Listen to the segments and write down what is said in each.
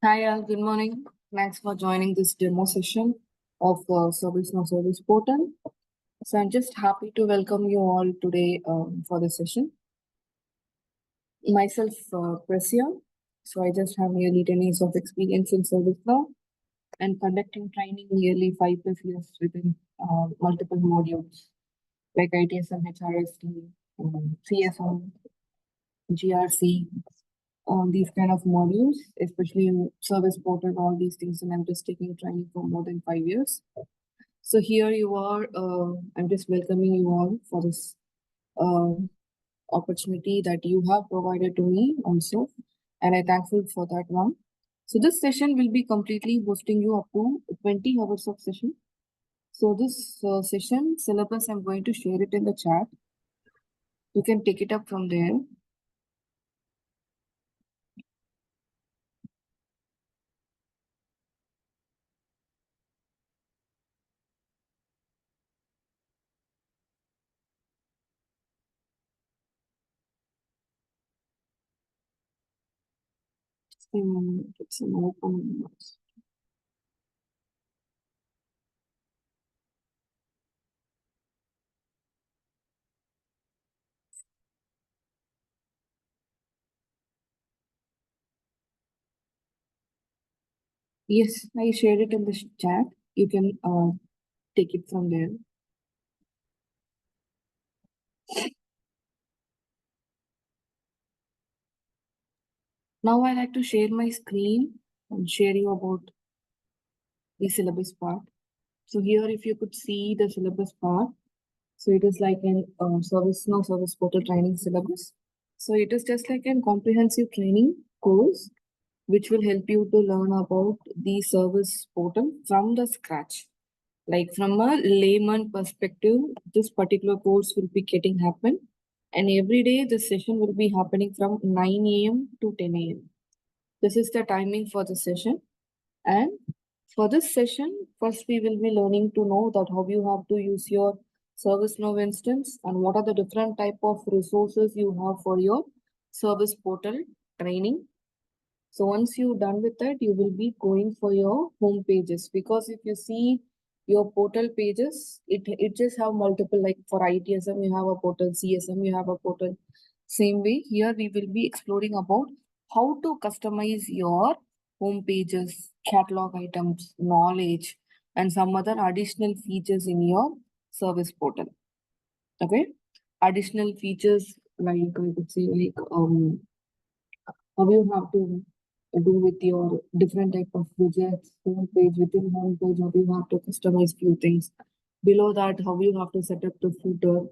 Hi, all. Good morning. Thanks for joining this demo session of ServiceNow Service Portal. So I'm just happy to welcome you all today for this session. Myself, Presya. So I just have nearly 10 years of experience in ServiceNow and conducting training nearly 5+ years within multiple modules like ITSM, HRSD, CSM, GRC, these kind of modules, especially in service portal, all these things, and I'm just taking training for more than 5 years. So here you are, I'm just welcoming you all for this opportunity that you have provided to me also, and I'm thankful for that one. So this session will be completely hosting you up to 20 hours of session. So this session syllabus, I'm going to share it in the chat. You can take it up from there. It's an open box. Yes, I shared it in the chat. You can take it from there. Now I like to share my screen and share you about the syllabus part. So here, if you could see the syllabus part, so it is like an ServiceNow Service Portal training syllabus. So it is just like a comprehensive training course, which will help you to learn about the service portal from the scratch. Like from a layman perspective, this particular course will be getting happen. And every day this session will be happening from 9 a.m. to 10 a.m. This is the timing for the session. And for this session, first we will be learning to know that how you have to use your ServiceNow instance and what are the different type of resources you have for your service portal training. So once you're done with that, you will be going for your home pages, because if you see your portal pages, it just have multiple, like for ITSM, you have a portal, CSM, you have a portal. Same way, here we will be exploring about how to customize your home pages, catalog items, knowledge, and some other additional features in your service portal. Okay, additional features like I could say like how you have to do with your different type of widgets, home page, within home page, how you have to customize few things. Below that, how you have to set up the footer.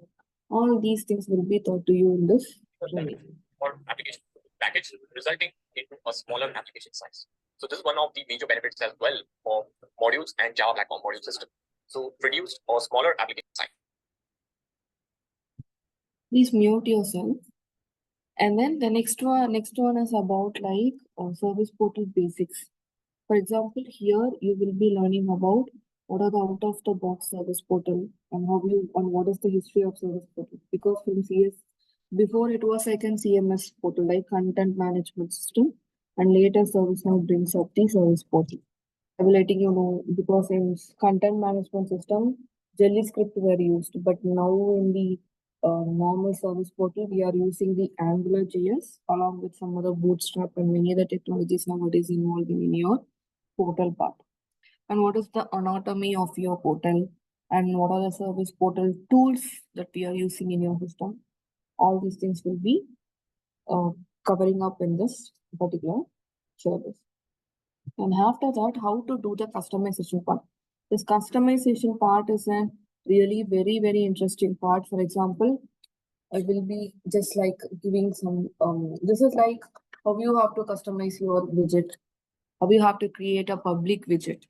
All these things will be taught to you in this training. Or application package, resulting into a smaller application size. So this is one of the major benefits as well for modules and Java platform module system. So reduced or smaller application size. Please mute yourself. And then the next one is about like service portal basics. For example, here you will be learning about what are the out of the box service portal and what is the history of service portal. Because from CS, before it was like an CMS portal, like content management system, and later ServiceNow brings up the service portal. I will letting you know, because in content management system, JavaScript were used, but now in the normal service portal, we are using the Angular JS along with some other Bootstrap and many other technologies nowadays involving in your portal part. And what is the anatomy of your portal, and what are the service portal tools that we are using in your system. All these things will be covering up in this particular service. And after that, how to do the customization part. This customization part is a really very interesting part. For example, I will be just like giving some, this is like how you have to customize your widget, how you have to create a public widget.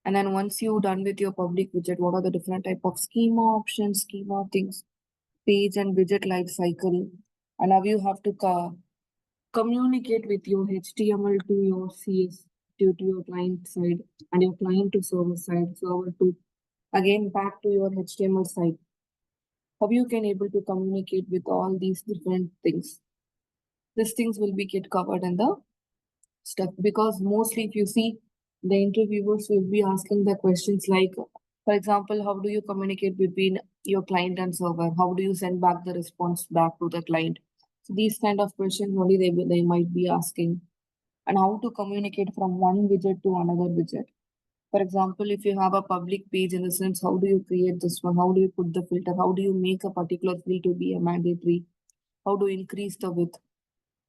And then once you're done with your public widget, what are the different type of schema options, schema things, page and widget life cycle. And how you have to communicate with your HTML to your CS to your client side and your client to server side, server to again back to your HTML side. How you can able to communicate with all these different things. These things will be get covered in the stuff, because mostly if you see, the interviewers will be asking the questions like, for example, how do you communicate between your client and server? How do you send back the response back to the client? So these kind of questions only they might be asking. And how to communicate from one widget to another widget. For example, if you have a public page, in the sense, how do you create this one? How do you put the filter? How do you make a particular field to be a mandatory? How do you increase the width?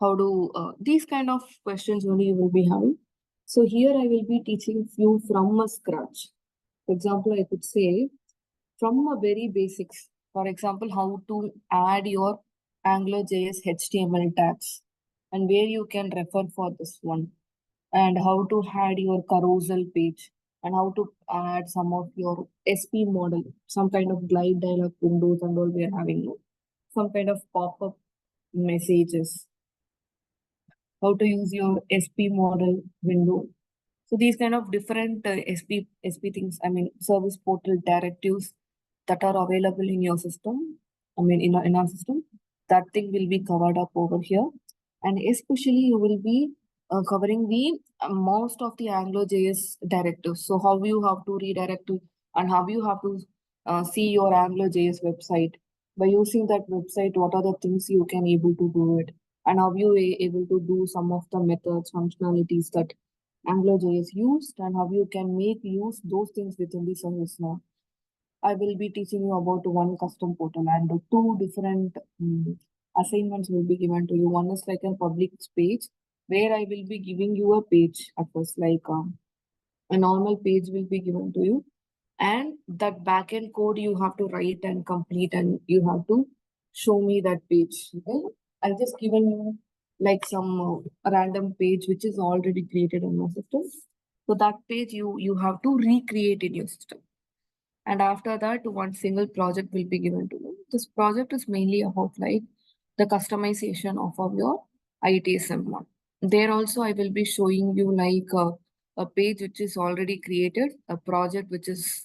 How do these kind of questions only you will be having. So here I will be teaching few from a scratch. For example, I could say from a very basics. For example, how to add your AngularJS HTML tags and where you can refer for this one, and how to add your carousel page, and how to add some of your SP model, some kind of glide dialog windows and all we are having, no? Some kind of pop-up messages, how to use your SP model window. So these kind of different SP things, I mean, service portal directives that are available in your system, I mean, in our system, that thing will be covered up over here. And especially you will be covering the most of the AngularJS directives. So how you have to redirect to, and how you have to see your AngularJS website. By using that website, what are the things you can able to do it, and how you able to do some of the methods, functionalities that AngularJS used, and how you can make use those things within the service now. I will be teaching you about one custom portal, and two different assignments will be given to you. One is like a public page where I will be giving you a page at first, like a normal page will be given to you, and that backend code you have to write and complete, and you have to show me that page. Okay, I've just given you like some random page which is already created in my system. So that page you have to recreate in your system. And after that, one single project will be given to you. This project is mainly about like the customization of your ITSM one. There also, I will be showing you like a page which is already created, a project which is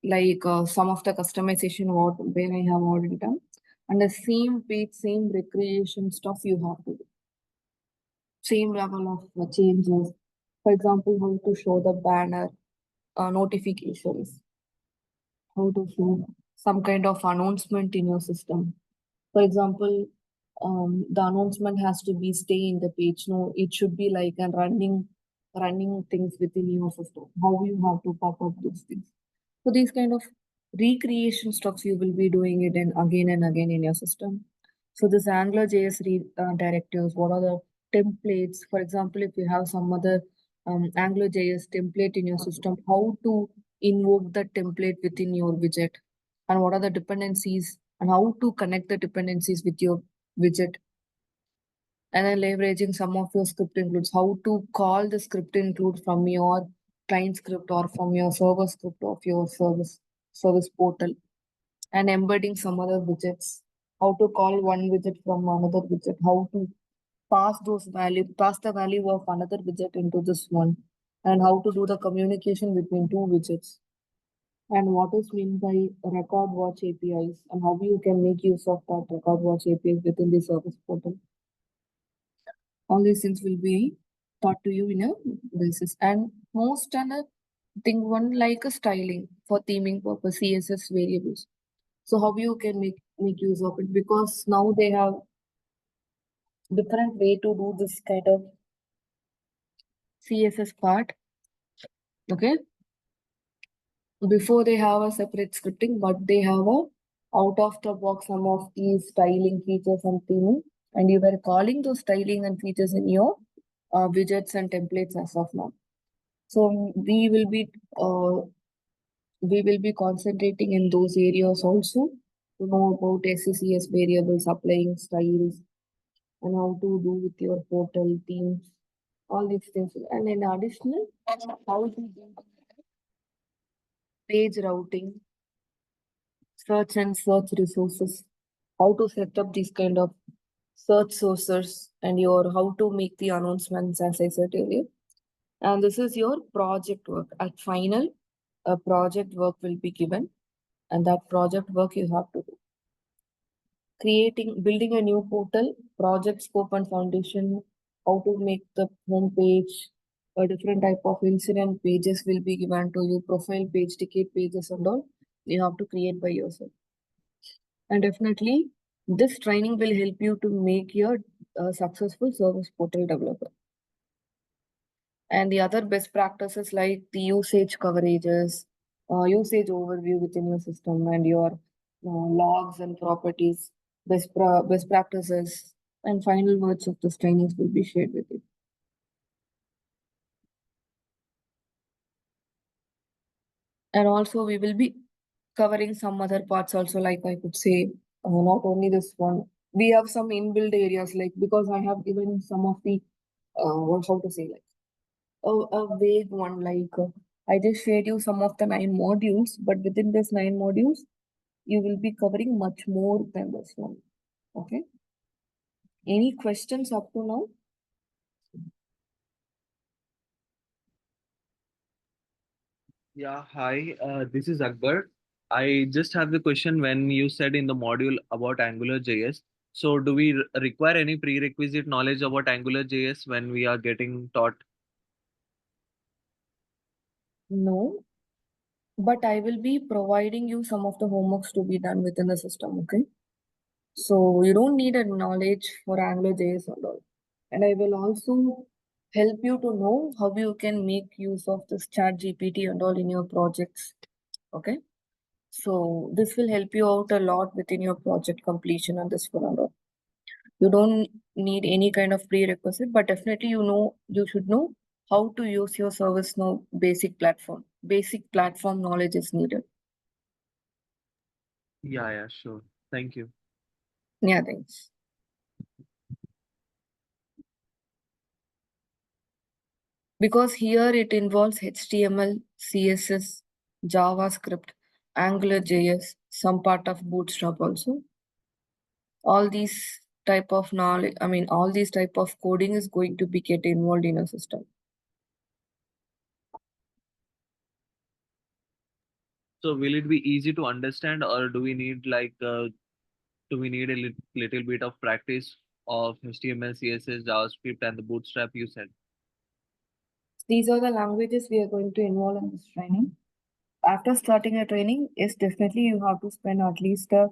like some of the customization what where I have already done, and the same page, same recreation stuff you have to do. Same level of changes. For example, how to show the banner notifications, how to show some kind of announcement in your system. For example, the announcement has to be stay in the page. No, it should be like a running things within your system. How you have to pop up those things. So these kind of recreation stuffs you will be doing it in again and again in your system. So this AngularJS directives, what are the templates? For example, if you have some other AngularJS template in your system, how to invoke the template within your widget, and what are the dependencies, and how to connect the dependencies with your widget. And then leveraging some of your script includes, how to call the script include from your client script or from your server script of your service portal, and embedding some other widgets, how to call one widget from another widget, how to pass the value of another widget into this one, and how to do the communication between two widgets, and what is meant by record watch APIs, and how you can make use of that record watch APIs within the service portal. All these things will be taught to you in a basis. And most other thing one like a styling for theming purpose, CSS variables. So how you can make use of it, because now they have different way to do this kind of CSS part. Okay. Before they have a separate scripting, but they have a out of the box some of these styling features and theming, and you were calling those styling and features in your widgets and templates as of now. So we will be concentrating in those areas also to know about SCCS variables, applying styles, and how to do with your portal themes, all these things. And in additional, how to do page routing, search and search resources, how to set up these kind of search sources, and your how to make the announcements, as I said earlier. And this is your project work. At final, a project work will be given, and that project work you have to do. Building a new portal, project scope and foundation, how to make the home page, a different type of incident pages will be given to you, profile page, ticket pages and all. You have to create by yourself. And definitely, this training will help you to make your successful service portal developer. And the other best practices like the usage coverages, usage overview within your system, and your logs and properties, best practices, and final words of this trainings will be shared with you. And also, we will be covering some other parts also, like I could say, not only this one. We have some inbuilt areas, like because I have given some of the, what how to say, like a vague one, like I just shared you some of the 9 modules, but within this 9 modules, you will be covering much more than this one. Okay. Any questions up to now? Yeah, hi, this is Akbar. I just have the question when you said in the module about Angular JS. So, do we require any prerequisite knowledge about Angular JS when we are getting taught? No, but I will be providing you some of the homeworks to be done within the system. Okay. So you don't need a knowledge for AngularJS and all. And I will also help you to know how you can make use of this chat GPT and all in your projects. Okay. So this will help you out a lot within your project completion and this one and all. You don't need any kind of prerequisite, but definitely you should know how to use your ServiceNow basic platform. Basic platform knowledge is needed. Yeah, sure. Thank you. Yeah, thanks. Because here it involves HTML, CSS, JavaScript, AngularJS, some part of Bootstrap also. All these type of knowledge, all these type of coding is going to be get involved in a system. So, will it be easy to understand, or do we need a little bit of practice of HTML, CSS, JavaScript, and the Bootstrap you said? These are the languages we are going to involve in this training. After starting a training, yes, definitely you have to spend at least a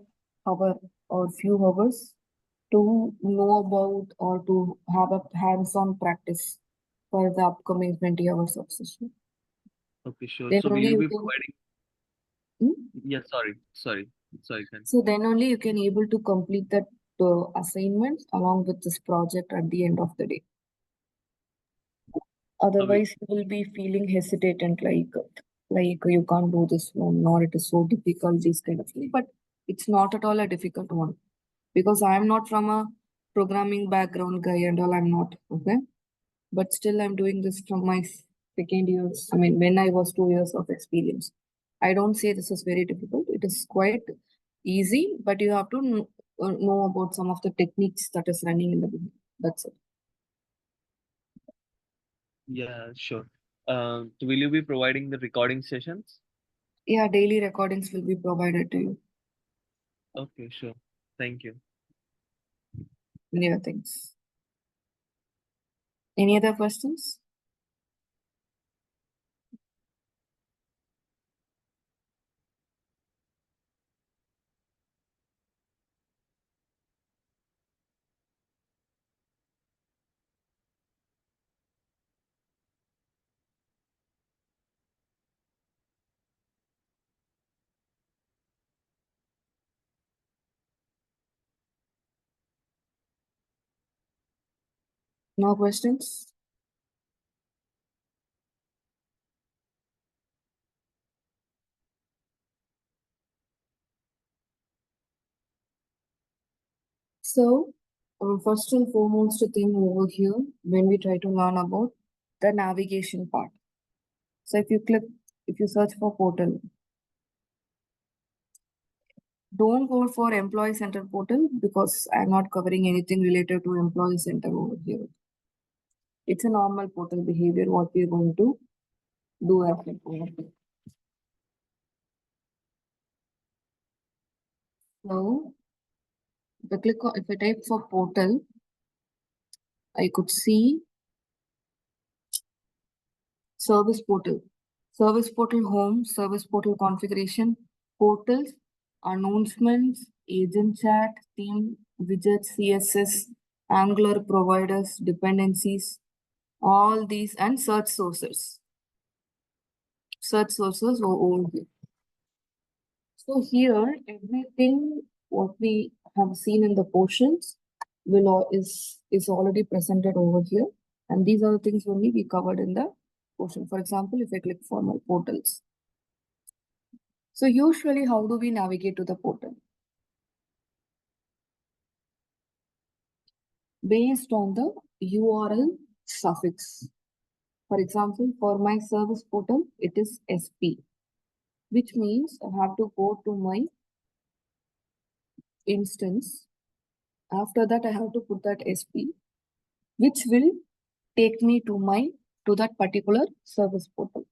hour or few hours to know about or to have a hands-on practice for the upcoming 20 hours of session. Okay, sure. Then So, will only you you be can. providing? Hmm? Yeah, sorry, Ken. So then only you can able to complete that assignments along with this project at the end of the day. So, we, Otherwise, you will be feeling hesitant, like you can't do this one, or it is so difficult, this kind of thing. But it's not at all a difficult one because I am not from a programming background guy and all. I'm not okay, but still I'm doing this from my second years. When I was 2 years of experience, I don't say this is very difficult. It is quite easy, but you have to know about some of the techniques that is running in the beginning. That's it. yeah, sure. Will you be providing the recording sessions? Yeah, daily recordings will be provided to you. Okay, sure. Thank you. Many other things. Any other questions? No questions? So, first and foremost thing over here when we try to learn about the navigation part. So if you search for portal, don't go for employee center portal because I'm not covering anything related to employee center over here. It's a normal portal behavior what we're going to do after over here. So if I type for portal, I could see service portal, home, service portal configuration, portals, announcements, agent chat, theme, widgets, CSS, Angular providers, dependencies, all these, and search sources. Search sources over here. So here, everything what we have seen in the portions is already presented over here, and these are the things only we covered in the portion. For example, if I click for my portals. So usually, how do we navigate to the portal? Based on the URL suffix. For example, for my service portal, it is SP, which means I have to go to my instance. After that, I have to put that SP, which will take me to that particular service portal.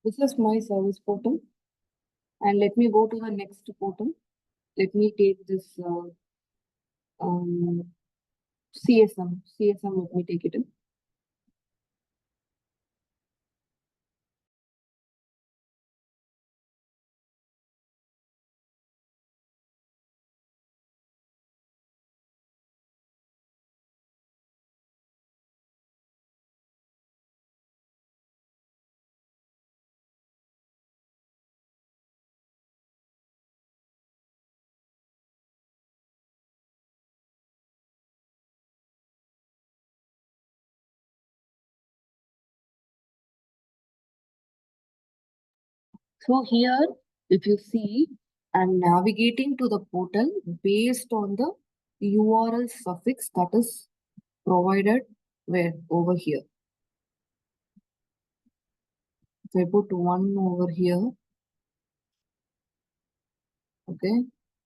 This is my service portal, and let me go to the next portal. Let me take this CSM. Let me take it in. So here, if you see, I'm navigating to the portal based on the URL suffix that is provided where over here. If I put 1 over here, okay,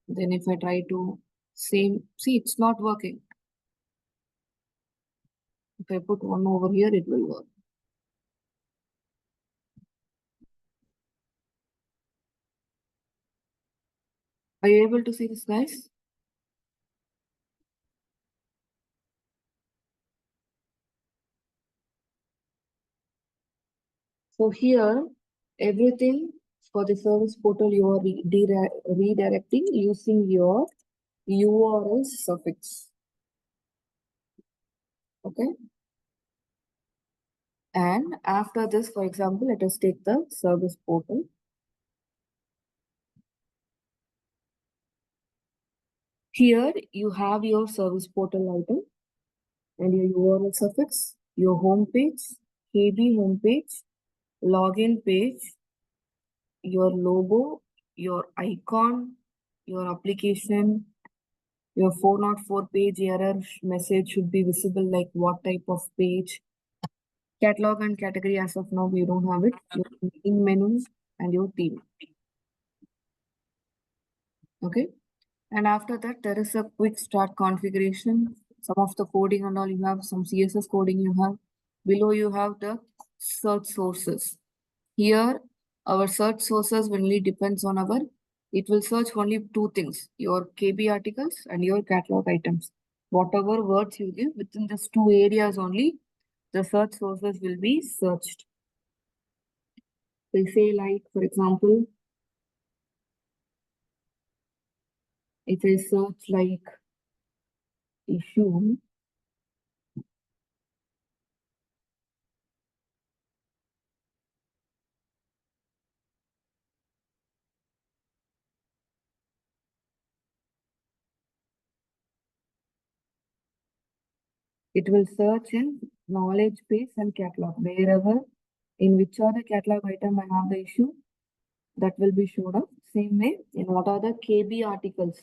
then if I try to see, it's not working. If I put 1 over here, it will work. Are you able to see this, guys? So here, everything for the service portal you are redirecting using your URL suffix. Okay. And after this, for example, let us take the service portal. Here you have your service portal item and your URL suffix, your home page, KB home page, login page, your logo, your icon, your application, your 404 page error message should be visible, like what type of page. Catalog and category, as of now, we don't have it. Your meeting menu and your theme. Okay. And after that, there is a quick start configuration. Some of the coding and all you have, some CSS coding you have. Below you have the search sources. Here, our search sources only depends on it will search only 2 things, your KB articles and your catalog items. Whatever words you give within these 2 areas only, the search sources will be searched. They say, like, for example, if I search like issue, it will search in knowledge base and catalog. Wherever, in which are the catalog item I have the issue, that will be showed up. Same way, in what are the KB articles.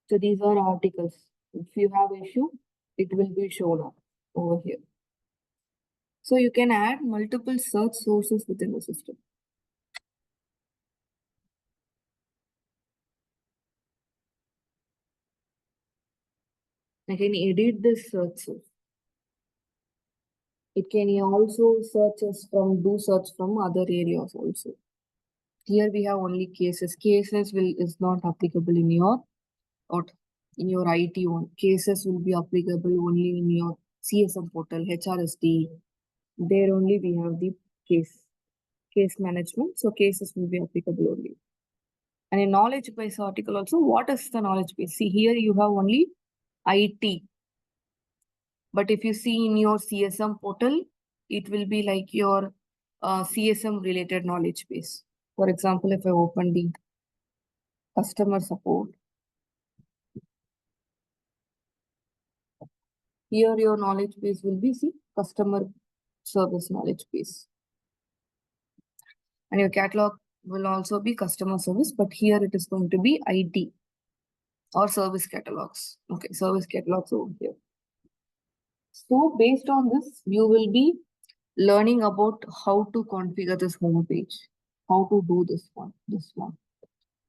So these are articles. If you have issue, it will be shown up over here. So you can add multiple search sources within the system. I can edit this search source. It can also do search from other areas also. Here we have only cases. Cases is not applicable in your IT one. Cases will be applicable only in your CSM portal, HRSD. There only we have the case management. So cases will be applicable only. And in knowledge base article also, what is the knowledge base? See, here you have only IT. But if you see in your CSM portal, it will be like your CSM related knowledge base. For example, if I open the customer support, here your knowledge base will be customer service knowledge base. And your catalog will also be customer service, but here it is going to be IT or service catalogs. Okay, service catalogs over here. So based on this, you will be learning about how to configure this home page, how to do this one,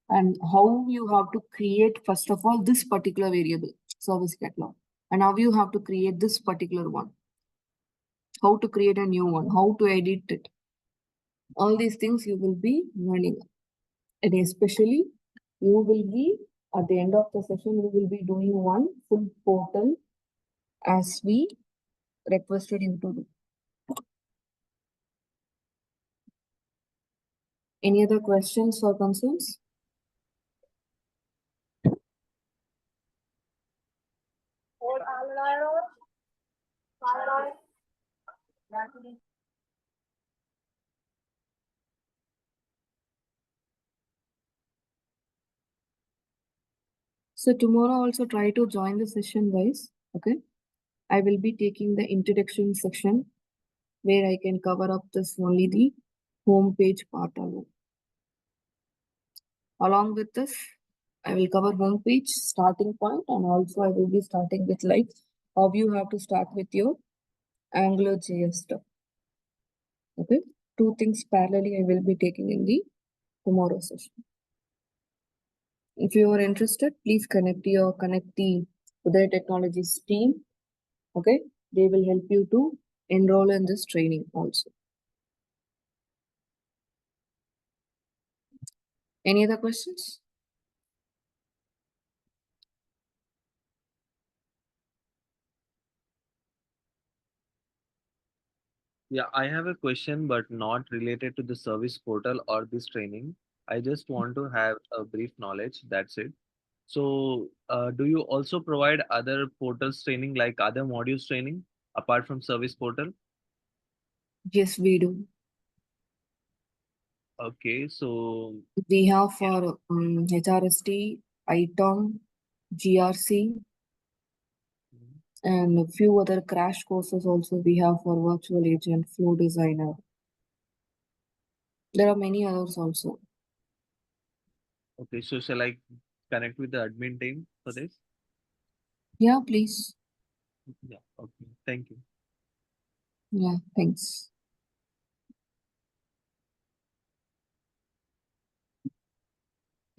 and how you have to create, first of all, this particular variable, service catalog, and how you have to create this particular one, how to create a new one, how to edit it. All these things you will be learning. And especially, you will be, at the end of the session, you will be doing one full portal as we requested you to do. Any other questions or concerns? So tomorrow also try to join the session, guys. Okay. I will be taking the introduction section where I can cover up this only the home page part alone. Along with this, I will cover home page starting point, and also I will be starting with like how you have to start with your AngularJS stuff. Okay. Two things parallelly I will be taking in the tomorrow session. If you are interested, please connect the Uday Technologies team. Okay, they will help you to enroll in this training also. Any other questions? Yeah, I have a question, but not related to the service portal or this training. I just want to have a brief knowledge. That's it. So, do you also provide other portals training, like other modules training, apart from service portal? Yes, we do. Okay, so We have for HRST, ITOM, GRC, and a few other crash courses also we have for virtual agent, flow designer. There are many others also. okay, so shall I connect with the admin team for this? Yeah, please. Yeah, okay, thank you. Yeah, thanks.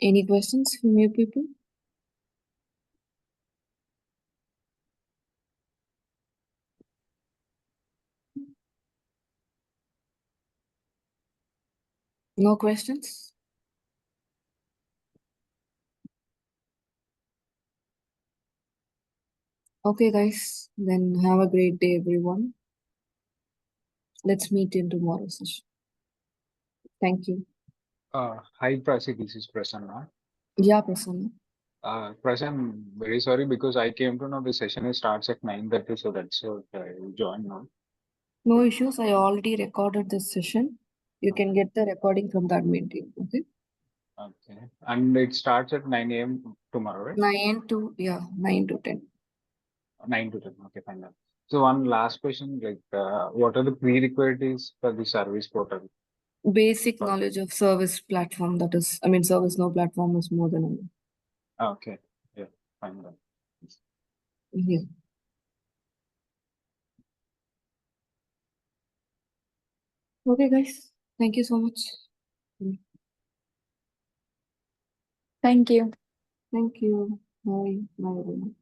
Any questions from you people? No questions? Okay, guys, then have a great day, everyone. Let's meet in tomorrow's session. Thank you. Hi, Prasi, this is Prasanna. Yeah, Prasanna. Prasi, I'm very sorry because I came to know the session starts at 9:30, so that's what I joined now. No issues. I already recorded this session. You can get the recording from the admin team. Okay. Okay. And it starts at 9 a.m. tomorrow, right? 9 to 10. 9 to 10. Okay, fine. Then. So one last question, like, what are the prerequisites for the service portal? Basic knowledge of service platform, that is, ServiceNow platform is more than enough. Okay. Yeah, fine. Then. Yeah. Okay, guys. Thank you so much. Thank you. Thank you. Bye. Bye, everyone.